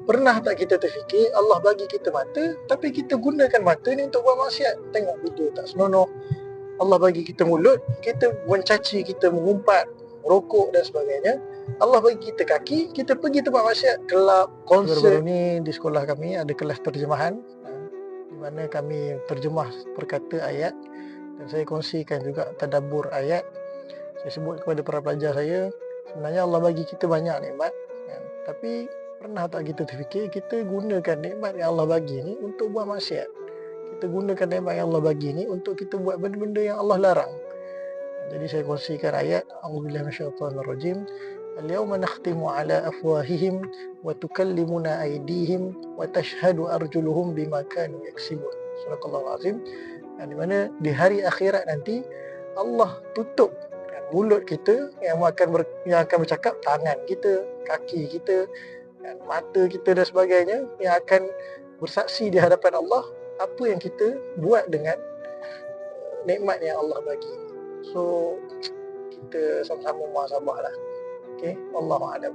Pernah tak kita terfikir Allah bagi kita mata, tapi kita gunakan mata ni untuk buat maksiat? Tengok video tak senonoh. Allah bagi kita mulut, kita mencaci, kita mengumpat, rokok dan sebagainya. Allah bagi kita kaki, kita pergi tempat maksiat, kelab, konsert. Baru-baru ni di sekolah kami ada kelas terjemahan, di mana kami terjemah perkata ayat, dan saya kongsikan juga tadabbur ayat. Saya sebut kepada para pelajar saya, sebenarnya Allah bagi kita banyak nikmat, tapi pernah tak kita terfikir kita gunakan nikmat yang Allah bagi ni untuk buat maksiat? Kita gunakan nikmat yang Allah bagi ni untuk kita buat benda-benda yang Allah larang. Jadi saya kongsikan ayat A'udzubillahi minasyaitonirrajim. Al-yawma nakhtimu ala afwahihim wa tukallimuna aydihim wa tashhadu arjuluhum bima kanu yaksibun. Surah Al-Azim. Di mana di hari akhirat nanti Allah tutup mulut kita yang akan bercakap, tangan kita, kaki kita, mata kita dan sebagainya, yang akan bersaksi di hadapan Allah apa yang kita buat dengan nikmat yang Allah bagi. So kita sama-sama muhasabah lah. Okay, Wallahu a'lam.